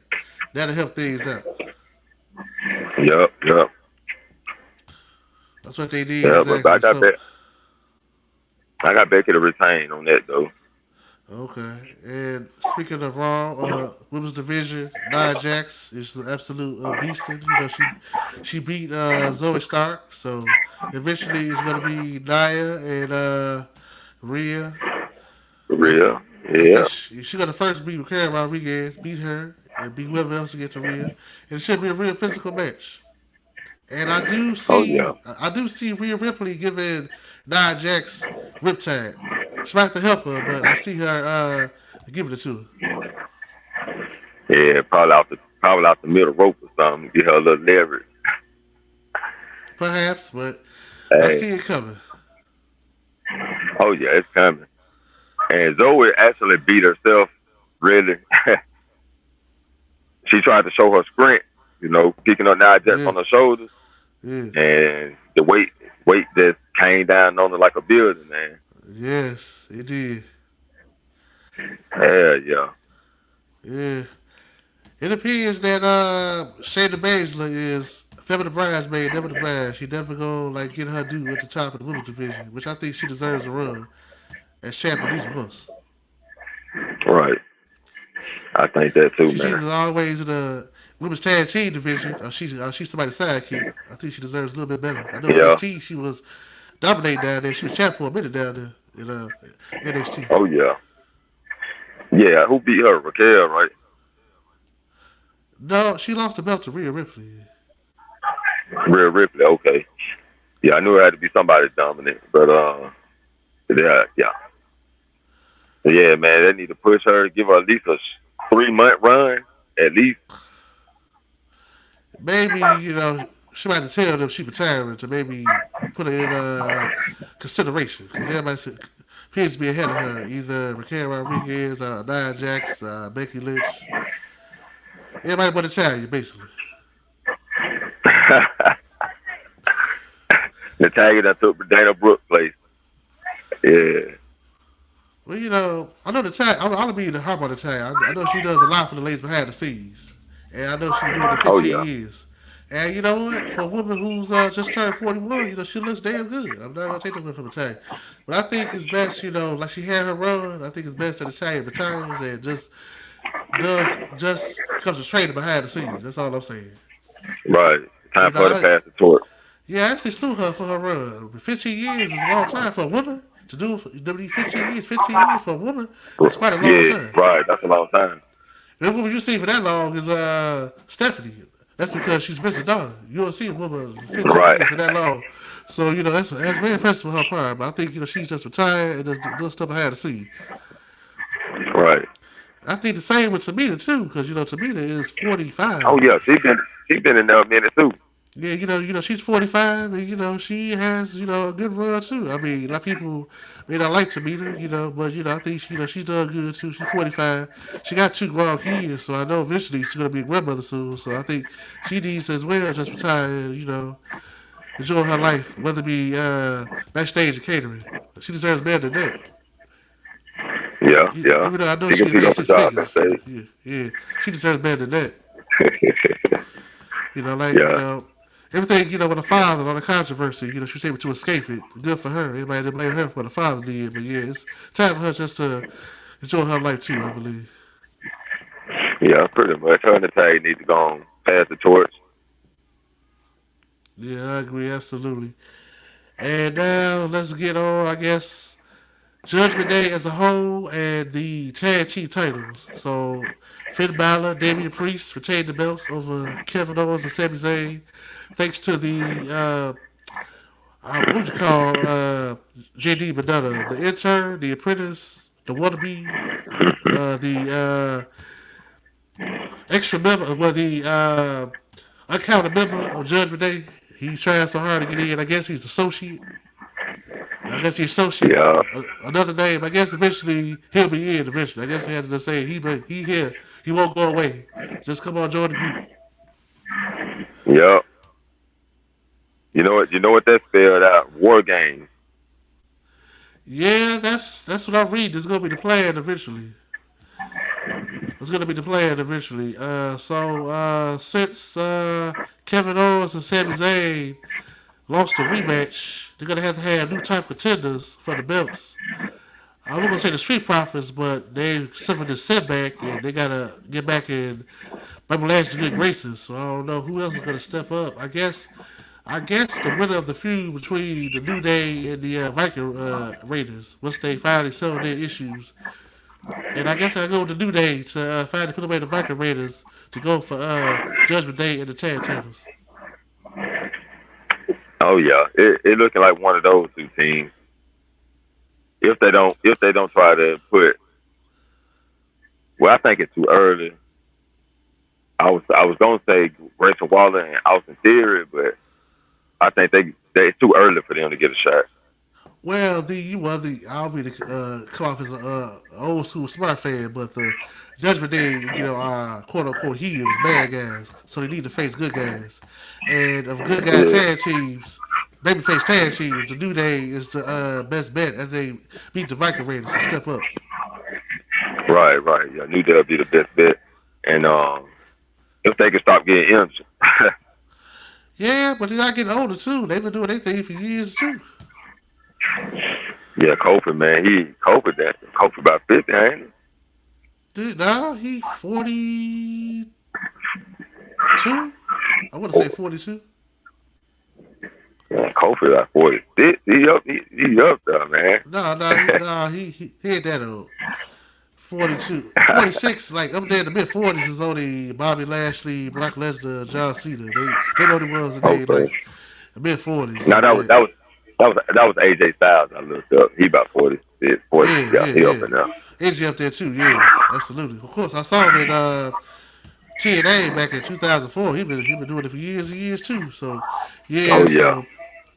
That'll help things out. Yep, yep, That's what they need yeah. But exactly. So I got Becky to retain on that though. okay. And speaking of Raw, women's division, Nia Jax is the absolute beastin'. She beat Zoe Stark. So eventually it's gonna be Nia and Rhea. For I, real, I yeah. think she got to first beat Karen Rodriguez, beat her, and beat whoever else to get to Rhea. And it should be a real physical match. And Oh yeah. I do see Rhea Ripley giving Nia Jax Riptide. She might have to help her, but I see her giving it to her. Yeah, probably out the middle rope or something. Get her a little leverage. Perhaps, but I Hey, see it coming. oh yeah, it's coming. And Zoe actually beat herself. Really, she tried to show her strength. Picking up Nia Jax Yeah, on her shoulders, yeah, and the weight just came down on her like a building, man. yes, it did. Yeah, yeah. Yeah. It appears that Shayna Baszler is Feminine bridesmaid, never the bride. She never go like get her due at the top of the women's division, which I think she deserves a run as champion at least once. Right. I think that too, She's man. either always in the women's tag team division or she's somebody's sidekick. I think she deserves a little bit better. I know Yeah. NXT she was dominating down there. She was champ for a minute down there in NXT. Oh yeah. Yeah. Who beat her? Raquel, right? No, she lost the belt to Rhea Ripley. Rhea Ripley. Okay. Yeah, I knew it had to be somebody dominant, but yeah, yeah, yeah, man. They need to push her, give her at least a 3 month run, at least. Maybe she might have to tell them she retiring to maybe put her in consideration because everybody appears to be ahead of her. Either Raquel Rodriguez, Nia Jax, Becky Lynch. Everybody but Italian, basically. Natalia that took Dana Brooks' place. Yeah. Well, I know Natalia. I don't mean to harp on Natalia. I know she does a lot for the ladies behind the scenes, and I know she's been doing it Oh 15 yeah. years. And you know what? For a woman who's just turned 41, she looks damn good. I'm not gonna take that away from Natalia, but I think it's best, like she had her run. I think it's best that Natalia retires and just becomes a trainer behind the scenes. That's all I'm saying. Right. Time You know, for her to pass the torch. yeah, I actually slew her for her run. 15 years is a long time for a woman to do. 15 years, 15 years for a woman. That's quite a long Yeah. time. Right. That's a long time. The woman you see for that long is Stephanie. That's because she's Vince's daughter. You don't see a woman 15 Right. years for that long. So that's very impressive for her prime. But I think she's just retired and just doing stuff behind the scene. Right. I think the same with Tamina too, because Tamina is Oh 45. yeah. She been in there a minute too. Yeah, she's 45, and she has a good run too. I mean, a lot of people may not like Tamina, but I think she's done good too. She's 45. She got two grown kids, so I know eventually she's gonna be a grandmother soon. So I think she needs to as well just retire, and, enjoy her life, whether it be backstage or catering. She deserves better than that. Yeah. Yeah. Even though I know She can she pick made up a six job figures, backstage. yeah, yeah, she deserves better than that. Like Yeah. everything with a father on a controversy. She was able to escape it. Good for her. Everybody didn't blame her for what the father did, but yeah, it's time for her just to enjoy her life too. I believe. Yeah. Pretty much. Her and Natalia need to go on pass the torch. Yeah, I agree absolutely. And now let's get on. I guess Judgment Day as a whole and the tag team titles. So Finn Balor, Damian Priest retained the belts over Kevin Owens and Sami Zayn, thanks to the what would you call JD Madonna, the intern, the apprentice, the wannabe, the extra member, well, the uncounted member of Judgment Day. He's trying so hard to get in. I guess he's associate. I guess he's associate. Yeah. Another name. I guess eventually he'll be in. Eventually, I guess he had to just say he here. He won't go away. Just come on, join the group. Yeah. You know what that spelled out? War games. Yeah, that's what I'm reading. It's gonna be the plan eventually. It's gonna be the plan eventually. So since Kevin Owens and Sami Zayn lost the rematch, they're gonna have to have new type contenders for the belts. I was gonna say the Street Profits, but they suffered this setback and they gotta get back in Michael Lashley's good graces. So I don't know who else is gonna step up. I guess the winner of the feud between the New Day and the Viking Raiders, once they finally settle their issues. And I guess I go with the New Day to finally put away the Viking Raiders to go for Judgment Day and the tag titles. Oh yeah. It looking like one of those two teams. If they don't try to put, well, I think it's too early. I was gonna say Grayson Waller and Austin Theory, but I think they it's too early for them to get a shot. Well, I'll be the come off as an old school smart fan, but the Judgment Day, are quote unquote heels, bad guys, so they need to face good guys. And of good guy Yeah. tag teams, babyface tag teams, the New Day is the best bet as they beat the Viking Raiders to step up. Right, right. Yeah, New Day will be the best bet. And if they can stop getting injured. Yeah, but they're not getting older too. They've been doing their thing for years too. Yeah, Kofi, man, Kofi about 50, ain't he? Dude, nah, he 42. I want to say Oh, 42. yeah, Kofi like 46. He up there, man. He ain't that old. 42. 46, like up there in the mid 40s is only Bobby Lashley, Brock Lesnar, John Cena. They know the ones in they Okay. like the mid 40s No, like that. that was AJ Styles. I looked up. He about 46, 40. Yeah, Yeah, yeah, he up yeah. in there. Edgy up there too, yeah. Absolutely. Of course, I saw him in TNA back in 2004. He been doing it for years and years too. So Oh yeah, yeah, so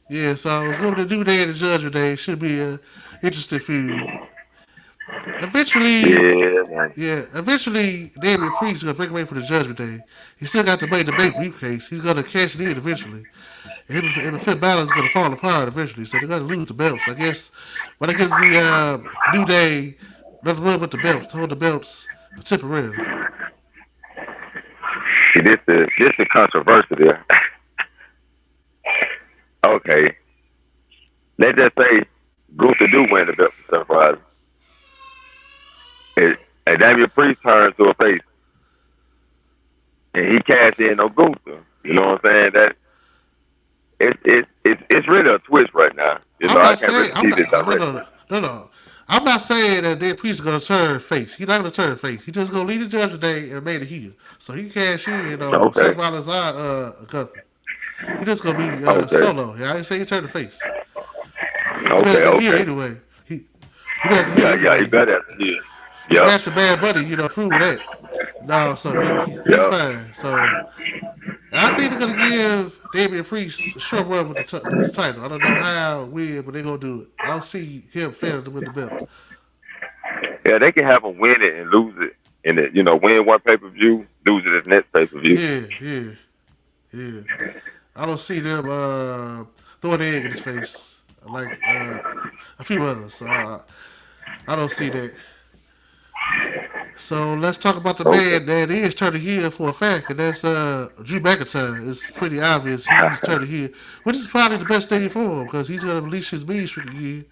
yeah, so I was going to do Day and the Judgment Day. Should be a interesting feud. Eventually, yeah, man. yeah, eventually Damian Priest is gonna break away from the Judgment Day. He still got the money to make briefcase. He's gonna cash it in eventually. And him and Finn Balor is gonna fall apart eventually. So they're gonna lose the belts. I guess. But I guess the New Day doesn't run with the belts. Hold the belts temporarily. See, this the controversy there. Okay, let's just say Gunther do win the belt for Sunrise. And Damian Priest turns to a face, and he cashed in on Gunther. You know what I'm saying? That it's really a twist right now. You know, I'm I not can't saying really I'm see this not no direction. no no no. I'm not saying that Damian Priest is gonna turn face. He's not gonna turn face. He's just gonna lead the Judgment Day and remain a heel. So he can cash in on Okay, Seth Rollins' Gunther. He just gonna be okay, solo. Yeah, I didn't say he turned the face. He okay, does a heel okay. anyway. He does a heel Yeah, yeah, he anyway. better have here. He Yep, smashed the Bad Bunny, prove that. No, so he's yep. fine. So I think they're gonna give Damian Priest a short run with with the title. I don't know how, when, but they're gonna do it. I don't see him failing to win the belt. Yeah, they can have him win it and lose it, and it, win one pay per view, lose it as next pay per view. Yeah, yeah, yeah. I don't see them throwing an egg in his face like a few others. So I don't see that. So let's talk about the Okay. man that is turning heel for a fact, and that's Drew McIntyre. It's pretty obvious he's turning heel, which is probably the best thing for him because he's going to release his mean streak again,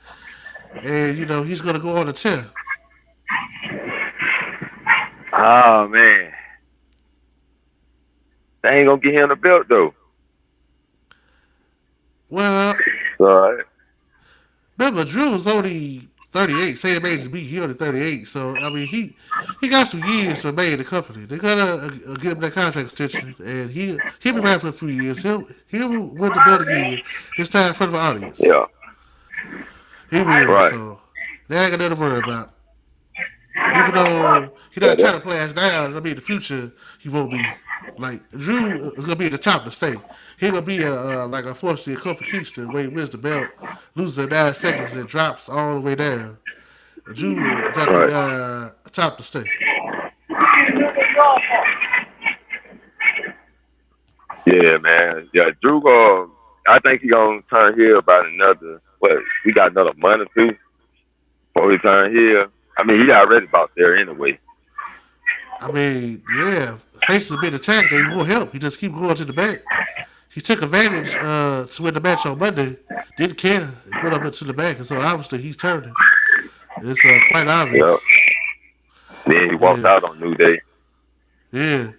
and he's going to go on a tear. Oh man, they ain't gonna get him the belt though. Well, All right. remember Drew was only 38. Same age as me. He only 38. So I mean he got some years to remain in the company. They're gonna give him that contract extension, and he'll be around for a few years. He'll win the belt again. This time in front of an audience. Yeah. He will. Right. So they ain't got nothing to worry about. Even though he Yeah. not trying to play us down, I mean, in the future he won't be. Like Drew is gonna be at the top of the state. He gonna be like unfortunately a Kofi Kingston where he wins the belt, loses in 9 seconds, and drops all the way down. Drew is at the Right. top of the state. Yeah, man. Yeah, Drew. I think he gonna turn here about another. What? We got another month or two before he turn here. I mean, he already about there anyway. I mean, yeah, faces have been attacked. They won't help. He just keep going to the back. He took advantage to win the match on Monday. Didn't care. He went up into the back, and so obviously he's turning. It's quite Yeah. obvious. Then he walked Yeah, out on New Day. yeah,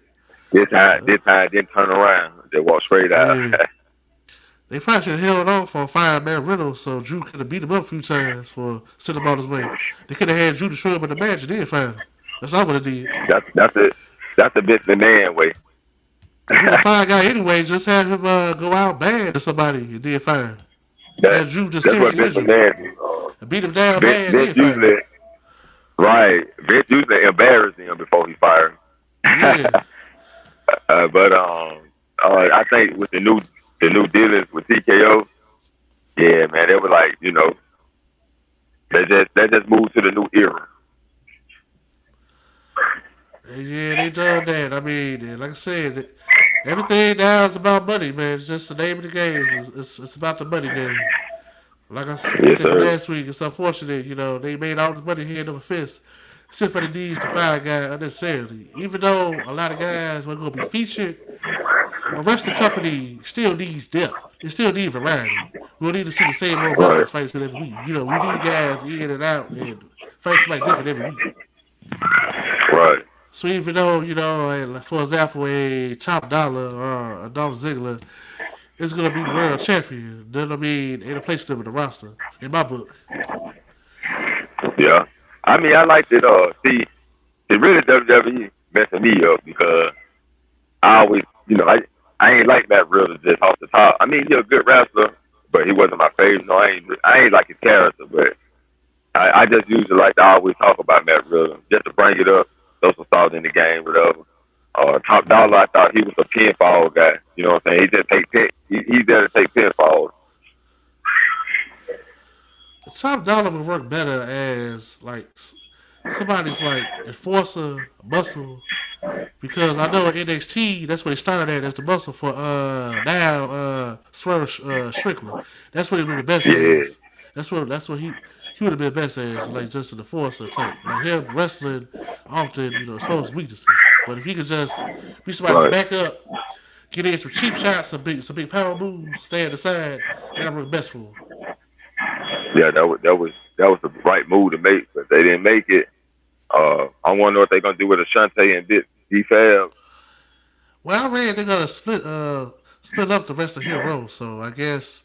This time, didn't turn around. They walked straight out. yeah. They probably should have held off on five-man Reynolds so Drew could have beat him up a few times for sending him on his way. They could have had Drew destroy him in the match and then find him. That's what I would have did. That's it. That's the Vince McMahon way. If you're gonna fire a guy anyway, just have him go out bad to somebody and then fire him. that Have Drew just that's what seriously Vince injured McMahon do. and beat him down Vince, bad and Vince then fire him. usually right. Vince usually embarrassed him before he fired him. Yeah, But I think with the new dealings with TKO, yeah, man, they were like, they just moved to the new era. yeah, they done that. I mean, like I said, everything now is about money, man. It's just the name of the game. It's about the money game. Like we Yes, said from sir. last week, it's unfortunate, they made all this money hand over fist. Except for the needs to fire a guy unnecessarily. Even though a lot of guys were going to be featured, a wrestling company still needs depth. It still needs variety. We don't need to see the same old Right. wrestlers fight every week. We need guys in and out and fight somebody different every week. Right. So even though, for example, a Top Dollar or a Dolph Ziggler is going to be world champion, that I mean, ain't a place for them in the roster, in my book. Yeah. I mean, I like it. See, it really WWE messing me up because I always, I ain't like Matt Riddle just off the top. I mean, he's a good wrestler, but he wasn't my favorite. No, I ain't like his character, but I just usually like to always talk about Matt Riddle just to bring it up, throw some salt in the game, whatever. Top Dollar, I thought he was a pinfall guy. You know what I'm saying? He just take he's there to take pinfalls. Top Dollar would work better as, like, somebody's, like, enforcer, muscle. Because I know in NXT, that's where they started at as the muscle for now Swerve Strickland. That's what he would be the best Yeah, as. That's what he would have been best as, like just an enforcer type. Like him wrestling often, exposed weaknesses. But if he could just be somebody's right. backup, get in some cheap shots, some big power moves, stay at the side, that'd work best for him. Yeah, that was the right move to make, but they didn't make it. I want to know what they're gonna do with Ashante and D Fab. Well, I read they're gonna split up the rest of Hero, so I guess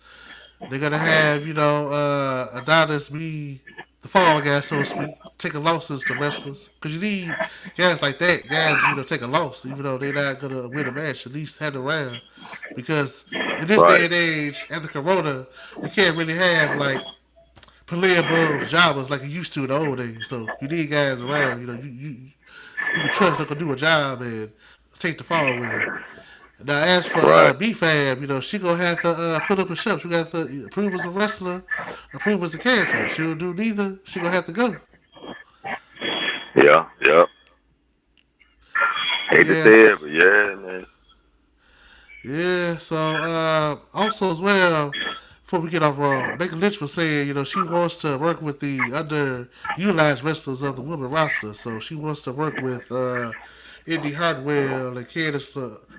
they're gonna have, Adonis be the fall guy, so to speak, taking losses to wrestlers. Because you need guys like that, guys, take a loss, even though they're not gonna win a match. At least have it around, because in this day Right, and age, after Corona, you can't really have like play above jobbers like you used to in the old days. So you need guys around. You can trust they can do a job and take the fall with you. Now, as for right. B-Fab, she gonna have to put up a show. She gonna have to prove as a wrestler, or prove as a character. If she don't do neither, she gonna have to go. Yeah, yeah. Hate to say it, Yes, but yeah, man. yeah. So also as well, before we get off Raw, Becky Lynch was saying, she wants to work with the underutilized wrestlers of the women roster. So she wants to work with Indy Hartwell and Candice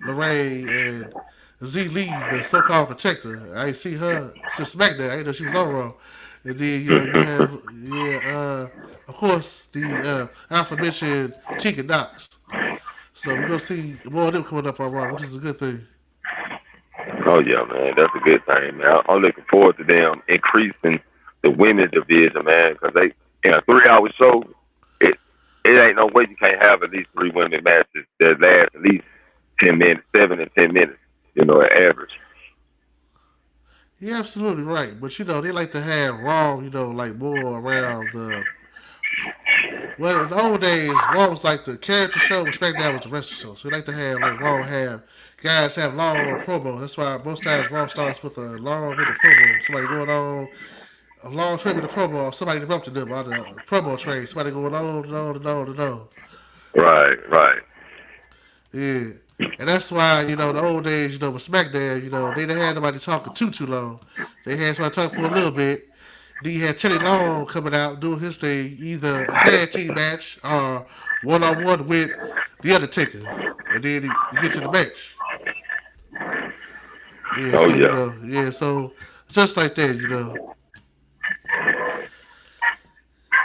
LeRae and Z Lee, the so-called protector. I ain't see her since SmackDown. I didn't know she was on Raw. And then you have of course the aforementioned Tegan Knox. So we're gonna see more of them coming up on Raw, which is a good thing. Oh yeah, man. That's a good thing, man. I'm looking forward to them increasing the women's division, man, because they in a 3 hour show, it it ain't no way you can't have at least three women matches that last at least 10 minutes, 7 and 10 minutes. At average. You're absolutely right, but they like to have Raw, like more around the. Well, in the old days, Raw was like the character show, and SmackDown was the wrestling show. So we like to have like Raw have guys have long promos. That's why most times Raw starts with a long minute promo. Somebody going on a long 20-minute promo, somebody interrupting them on the promo train. Somebody going on and on and on and on. Right, right, Yeah. And that's why, the old days, with SmackDown, they didn't have nobody talking too long. They had somebody talk for a little bit. Then you had Teddy Long coming out doing his thing, either a tag team match or one on one with the Undertaker. And then you get to the match. Yeah, oh so yeah. so just like that,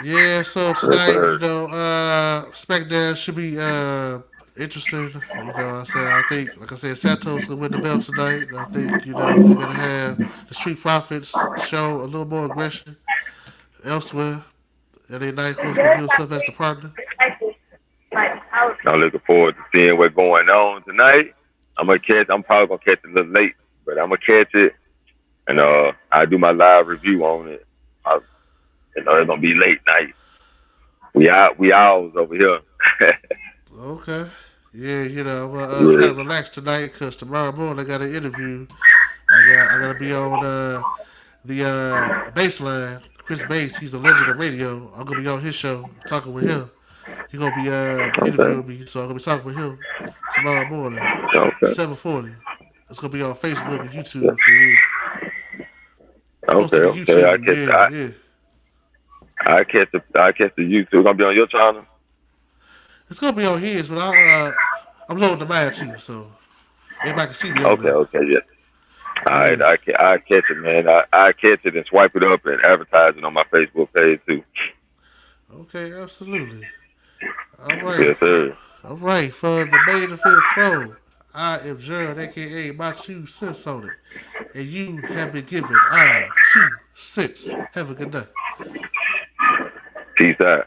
Yeah, so Yes, tonight, sir. SmackDown should be interesting. I said I think, like I said, Santos gonna win the belt tonight. I think they're gonna have the Street Profits show a little more aggression elsewhere, and they Knight, of course, gonna give himself as the partner. I'm looking forward to seeing what's going on tonight. I'm probably gonna catch it a little late, but I'm gonna catch it, and I do my live review on it. I, it's gonna be late night. We owls over here. Okay. Yeah, I'm gonna try Yeah. to relax tonight because tomorrow morning I got an interview. I gotta be on the baseline. Chris Bates, he's a legend of radio. I'm gonna be on his show talking with him. He's gonna be Okay. interviewing me, so I'm gonna be talking with him tomorrow morning, Okay. 7:40. It's gonna be on Facebook and YouTube. So yeah, Okay. posted to Okay. YouTube. Yeah, yeah. I catch the YouTube. Gonna be on your channel. It's gonna be on his, but I'm loading the mine too. So Everybody can see me over Okay, there. okay, yeah. All right, Yeah. I catch it, man. I catch it and swipe it up and advertise it on my Facebook page too. Okay, absolutely. All right. Yes, sir. All right. For the main event, Fro, I am Gerald, aka My 2 cents on it. And you have been given 2 cents. Have a good night. Peace out.